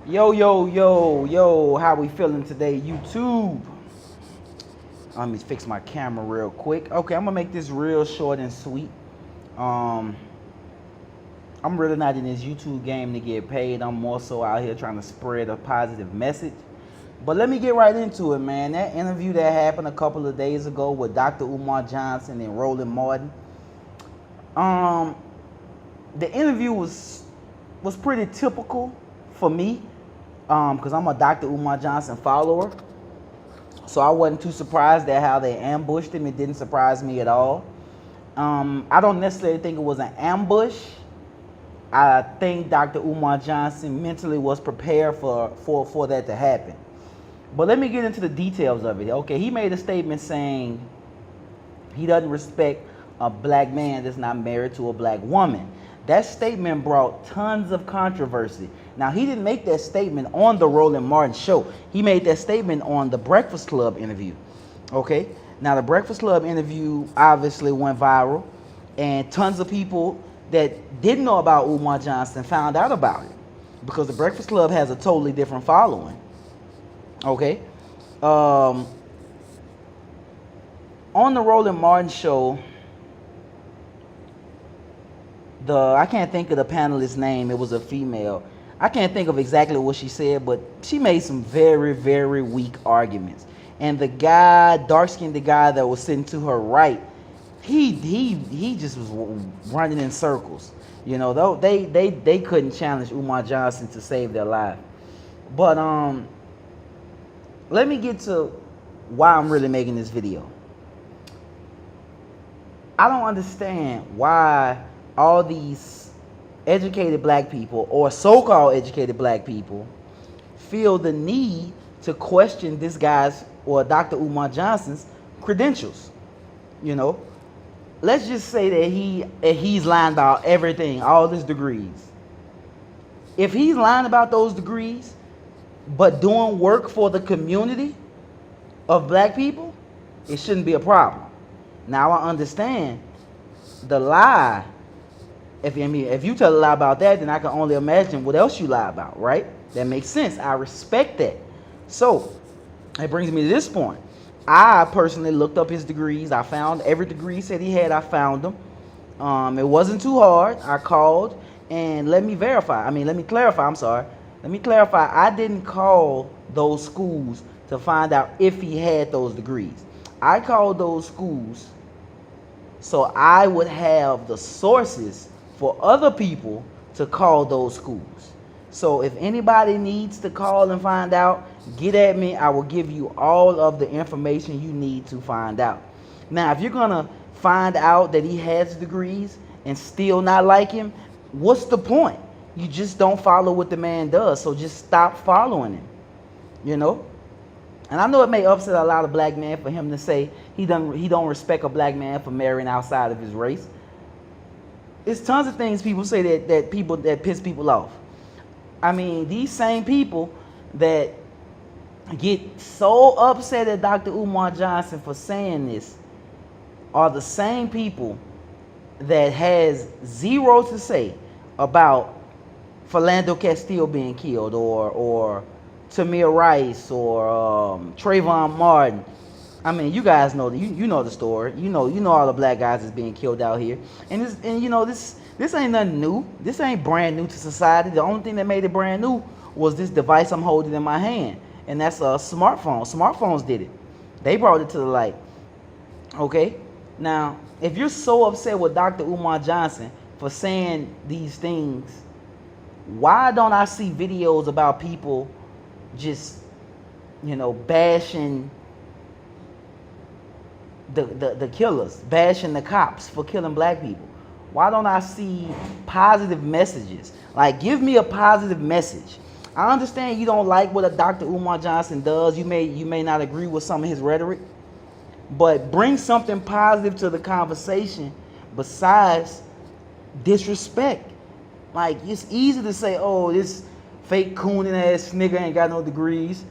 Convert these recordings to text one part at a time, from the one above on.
Yo, how we feeling today, YouTube? Let me fix my camera real quick. Okay, I'm gonna make this real short and sweet. Um, I'm really not in this YouTube game to get paid. I'm more so out here trying to spread a positive message. But let me get right into it, man. That interview that happened a couple of days ago with Dr. Umar Johnson and Roland Martin. Um, the interview was pretty typical for me, because I'm a Dr. Umar Johnson follower. So I wasn't too surprised at how they ambushed him. It didn't surprise me at all. I don't necessarily think it was an ambush. I think Dr. Umar Johnson mentally was prepared for that to happen. But let me get into the details of it. Okay, he made a statement saying he doesn't respect a black man that's not married to a black woman. That statement brought tons of controversy. Now, he didn't make that statement on the Roland Martin show. He made that statement on the Breakfast Club interview. Okay? Now, the Breakfast Club interview obviously went viral, and tons of people that didn't know about Umar Johnson found out about it because the Breakfast Club has a totally different following. Okay? On the Roland Martin show, I can't think of the panelist's name. It was a female. I can't think of exactly what she said, but she made some very, very weak arguments. And the guy, dark-skinned guy that was sitting to her right, he just was running in circles. You know, though they couldn't challenge Umar Johnson to save their life. But let me get to why I'm really making this video. I don't understand why all these educated black people, or so-called educated black people, feel the need to question this guy's, or Dr. Umar Johnson's, credentials. You know, let's just say that he's lying about everything, all his degrees. If he's lying about those degrees, but doing work for the community of black people, it shouldn't be a problem. Now I understand the lie. If you tell a lie about that, then I can only imagine what else you lie about, right? That makes sense. I respect that. So, it brings me to this point. I personally looked up his degrees. I found every degree he said he had. I found them. It wasn't too hard. I called, and let me clarify. Let me clarify. I didn't call those schools to find out if he had those degrees. I called those schools so I would have the sources for other people to call those schools. So if anybody needs to call and find out, get at me. I will give you all of the information you need to find out. Now, if you're gonna find out that he has degrees and still not like him, what's the point? You just don't follow what the man does, so just stop following him. You know? And I know it may upset a lot of black men for him to say he don't respect a black man for marrying outside of his race. It's tons of things people say that piss people off. I mean, these same people that get so upset at Dr. Umar Johnson for saying this are the same people that has zero to say about Philando Castile being killed, or Tamir Rice, or Trayvon Martin. I mean, you guys know you know the story. You know all the black guys is being killed out here, and this ain't nothing new. This ain't brand new to society. The only thing that made it brand new was this device I'm holding in my hand, and that's a smartphone. Smartphones did it. They brought it to the light. Okay, now if you're so upset with Dr. Umar Johnson for saying these things, why don't I see videos about people just, bashing the killers, bashing the cops for killing black people? Why don't I see positive messages? Like, give me a positive message. I understand you don't like what a Dr. Umar Johnson does. You may not agree with some of his rhetoric, but bring something positive to the conversation besides disrespect. Like, it's easy to say, oh, this fake cooning ass nigga ain't got no degrees.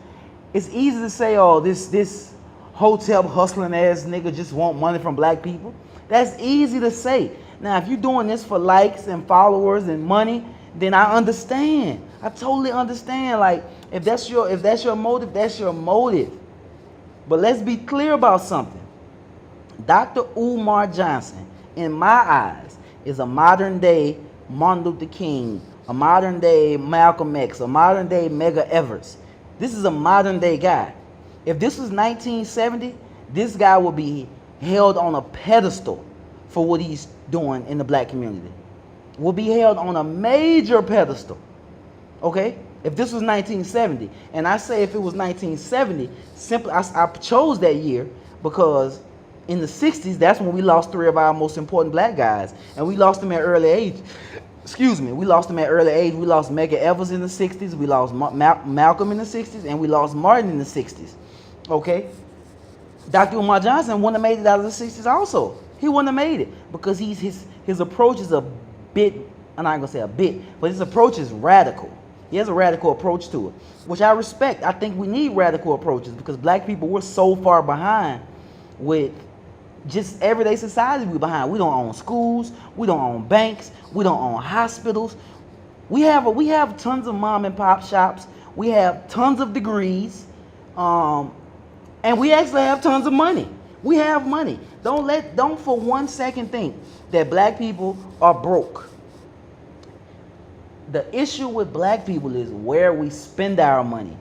It's easy to say, oh, this hotel hustling ass nigga just want money from black people. That's easy to say. Now, if you're doing this for likes and followers and money, then I understand. I totally understand. Like, if that's your motive, that's your motive. But let's be clear about something. Dr. Umar Johnson, in my eyes, is a modern day Martin Luther King, a modern day Malcolm X, a modern day Medgar Evers. This is a modern day guy. If this was 1970, this guy would be held on a pedestal for what he's doing in the black community. Will be held on a major pedestal. Okay? If this was 1970, and I say if it was 1970, simply I chose that year because in the 60s, that's when we lost 3 of our most important black guys, and we lost them at early age. Excuse me, we lost them at early age. We lost Medgar Evers in the 60s, we lost Malcolm in the 60s, and we lost Martin in the 60s. Okay? Dr. Umar Johnson wouldn't have made it out of the 60s also. He wouldn't have made it because his approach is a bit, I'm not going to say a bit, but his approach is radical. He has a radical approach to it, which I respect. I think we need radical approaches because black people, we're so far behind with just everyday society. We're behind. We don't own schools. We don't own banks. We don't own hospitals. We have tons of mom and pop shops. We have tons of degrees. And we actually have tons of money. We have money. Don't for one second think that black people are broke. The issue with black people is where we spend our money.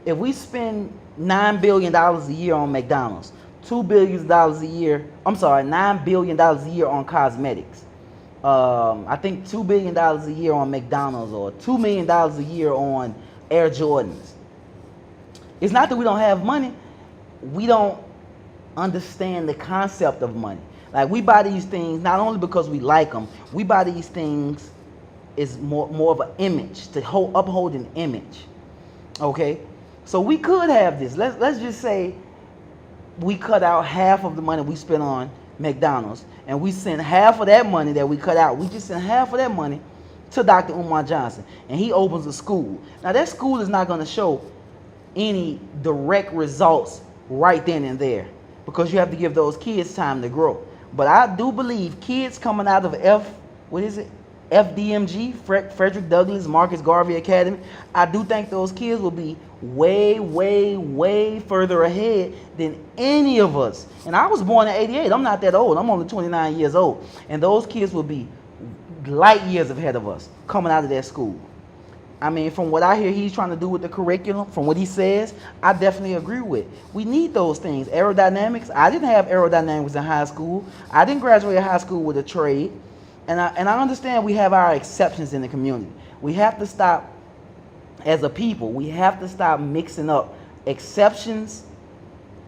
If we spend $9 billion a year on McDonald's, $2 billion a year, $9 billion a year on cosmetics, I think $2 billion a year on McDonald's, or $2 million a year on Air Jordans. It's not that we don't have money. We don't understand the concept of money. Like, we buy these things not only because we like them, we buy these things is more of an image, to uphold an image. Okay? So we could have this. Let's just say we cut out half of the money we spend on McDonald's, and we send half of that money that we cut out, we just send half of that money to Dr. Umar Johnson, and he opens a school. Now, that school is not going to show any direct results right then and there because you have to give those kids time to grow. But I do believe kids coming out of FDMG, Frederick Douglass Marcus Garvey Academy, I do think those kids will be way, way, way further ahead than any of us. And I was born in '88. I'm not that old. I'm only 29 years old. And those kids will be light years ahead of us coming out of that school. I mean, from what I hear he's trying to do with the curriculum, from what he says, I definitely agree with. We need those things. Aerodynamics. I didn't have aerodynamics in high school. I didn't graduate high school with a trade. And I understand we have our exceptions in the community. We have to stop, as a people, we have to stop mixing up exceptions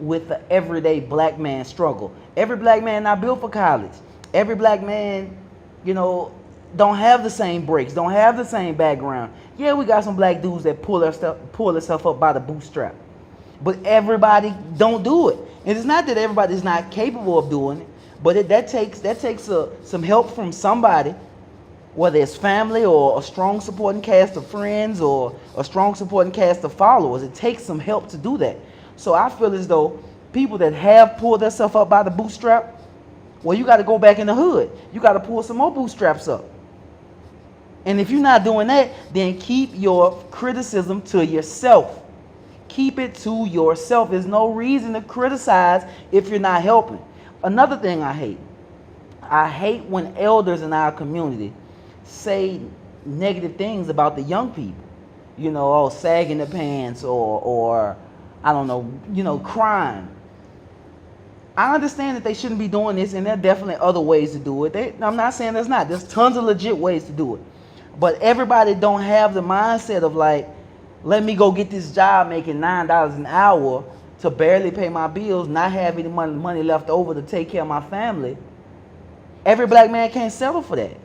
with the everyday black man struggle. Every black man not built for college. Every black man, don't have the same breaks, don't have the same background. Yeah, we got some black dudes that pull themselves up by the bootstrap. But everybody don't do it. And it's not that everybody's not capable of doing it, but that takes some help from somebody, whether it's family or a strong supporting cast of friends or a strong supporting cast of followers. It takes some help to do that. So I feel as though people that have pulled themselves up by the bootstrap, well, you got to go back in the hood. You got to pull some more bootstraps up. And if you're not doing that, then keep your criticism to yourself. Keep it to yourself. There's no reason to criticize if you're not helping. Another thing I hate when elders in our community say negative things about the young people. Sagging the pants or I don't know, crime. I understand that they shouldn't be doing this, and there are definitely other ways to do it. I'm not saying there's not. There's tons of legit ways to do it. But everybody don't have the mindset of like, let me go get this job making $9 an hour to barely pay my bills, not have any money left over to take care of my family. Every black man can't settle for that.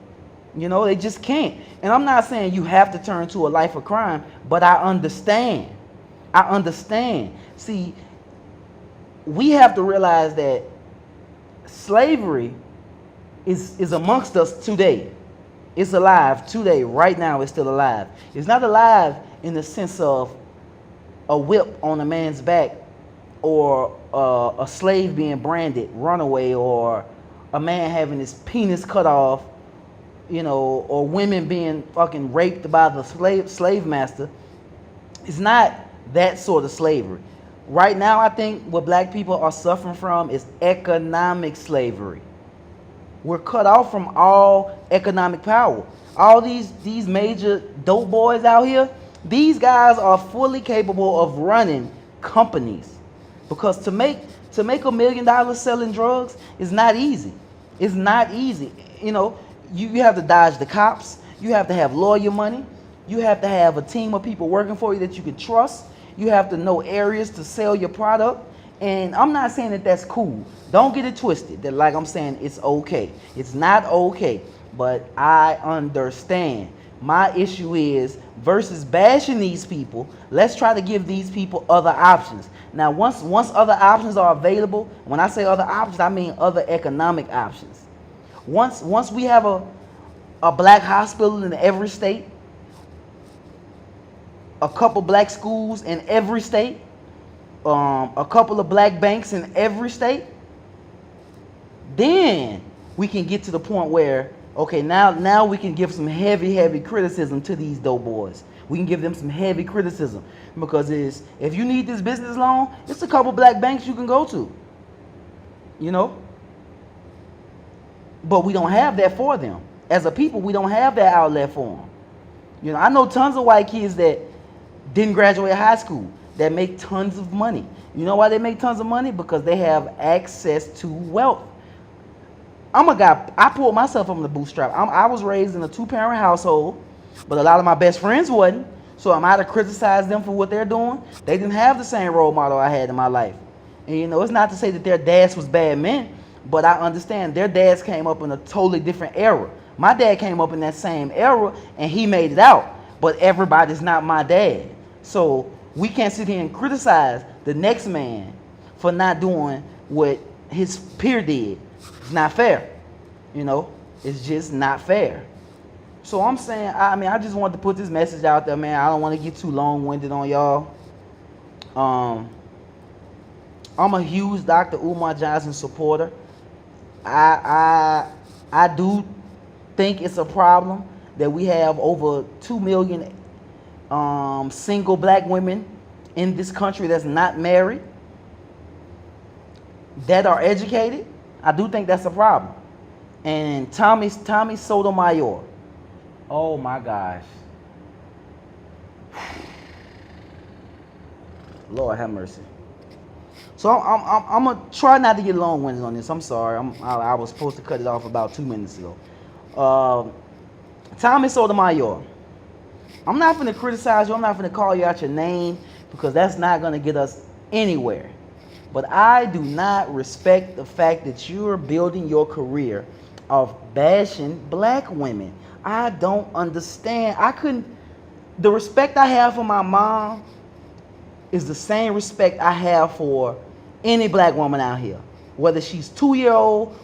They just can't. And I'm not saying you have to turn to a life of crime, but I understand. See, we have to realize that slavery is amongst us today. It's alive today. Right now, it's still alive. It's not alive in the sense of a whip on a man's back, or a slave being branded runaway, or a man having his penis cut off, or women being fucking raped by the slave master. It's not that sort of slavery. Right now, I think what black people are suffering from is economic slavery. We're cut off from all economic power. All these major dope boys out here, these guys are fully capable of running companies. Because to make $1 million selling drugs is not easy. It's not easy. You have to dodge the cops. You have to have lawyer money. You have to have a team of people working for you that you can trust. You have to know areas to sell your product. And I'm not saying that that's cool. Don't get it twisted. That like I'm saying it's okay. It's not okay. But I understand. My issue is versus bashing these people, let's try to give these people other options. Now, once other options are available, when I say other options, I mean other economic options. Once we have a black hospital in every state, a couple black schools in every state, a couple of black banks in every state, then we can get to the point where, okay, now we can give some heavy criticism to these dope boys. We can give them some heavy criticism because if you need this business loan, it's a couple black banks you can go to. But we don't have that for them. As a people, we don't have that outlet for them. I know tons of white kids that didn't graduate high school that make tons of money. You know why they make tons of money? Because they have access to wealth. I'm a guy, I pulled myself from the bootstrap. I was raised in a 2-parent household, but a lot of my best friends wasn't. So am I to criticize them for what they're doing? They didn't have the same role model I had in my life. And it's not to say that their dads was bad men, but I understand their dads came up in a totally different era. My dad came up in that same era and he made it out, but everybody's not my dad. So we can't sit here and criticize the next man for not doing what his peer did. It's not fair. It's just not fair. So I'm saying, I just wanted to put this message out there, man. I don't want to get too long-winded on y'all. I'm a huge Dr. Umar Johnson supporter. I do think it's a problem that we have over 2 million single black women in this country that's not married, that are educated. I do think that's a problem. And Tommy Sotomayor, oh my gosh, Lord have mercy. So I'm gonna try not to get long-winded on this. I'm sorry. I was supposed to cut it off about 2 minutes ago. Tommy Sotomayor, I'm not going to criticize you. I'm not going to call you out your name because that's not going to get us anywhere. But I do not respect the fact that you're building your career of bashing black women. I don't understand. The respect I have for my mom is the same respect I have for any black woman out here. Whether she's 2 years old,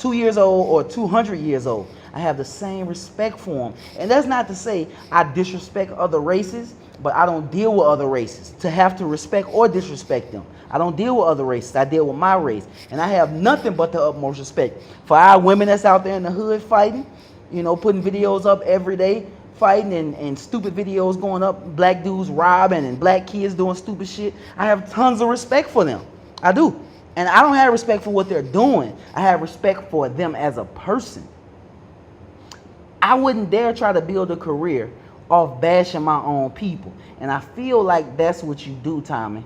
or 200 years old. I have the same respect for them. And that's not to say I disrespect other races, but I don't deal with other races to have to respect or disrespect them. I don't deal with other races. I deal with my race. And I have nothing but the utmost respect for our women that's out there in the hood fighting, putting videos up every day, fighting and stupid videos going up, black dudes robbing and black kids doing stupid shit. I have tons of respect for them. I do. And I don't have respect for what they're doing. I have respect for them as a person. I wouldn't dare try to build a career off bashing my own people. And I feel like that's what you do, Tommy.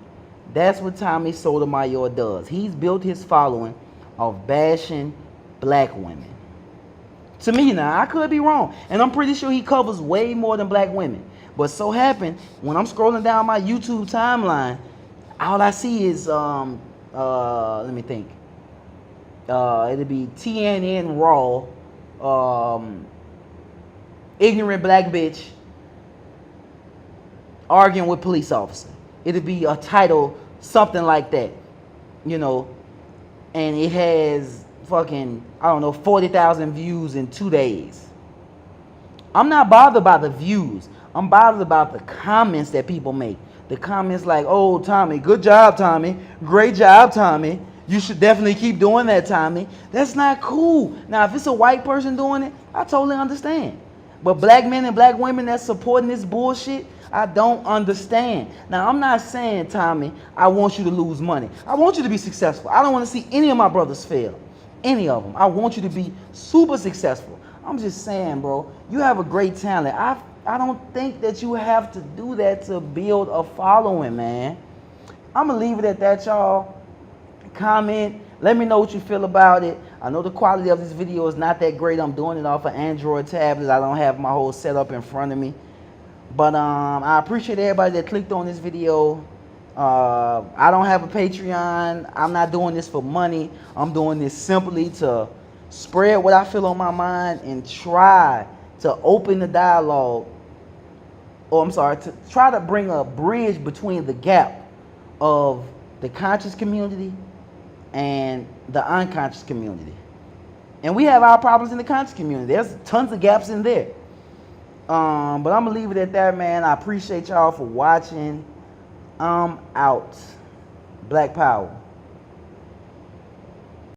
That's what Tommy Sotomayor does. He's built his following of bashing black women. To me now, I could be wrong. And I'm pretty sure he covers way more than black women. But so happened, when I'm scrolling down my YouTube timeline, all I see is, let me think. It'll be TNN Raw, ignorant black bitch arguing with police officer. It'll be a title, something like that, and it has fucking, 40,000 views in 2 days. I'm not bothered by the views. I'm bothered about the comments that people make. The comments like, oh, Tommy, good job, Tommy. Great job, Tommy. You should definitely keep doing that, Tommy. That's not cool. Now, if it's a white person doing it, I totally understand. But black men and black women that's supporting this bullshit, I don't understand. Now, I'm not saying, Tommy, I want you to lose money. I want you to be successful. I don't want to see any of my brothers fail. Any of them. I want you to be super successful. I'm just saying, bro, you have a great talent. I don't think that you have to do that to build a following, man. I'm going to leave it at that, y'all. Comment. Let me know what you feel about it. I know the quality of this video is not that great. I'm doing it off an Android tablet. I don't have my whole setup in front of me. But I appreciate everybody that clicked on this video. I don't have a Patreon. I'm not doing this for money. I'm doing this simply to spread what I feel on my mind and try to open the dialogue. Or I'm sorry, to try to bring a bridge between the gap of the conscious community and the unconscious community. And we have our problems in the conscious community. There's tons of gaps in there. But I'm gonna leave it at that, man. I appreciate y'all for watching. I'm out. Black Power.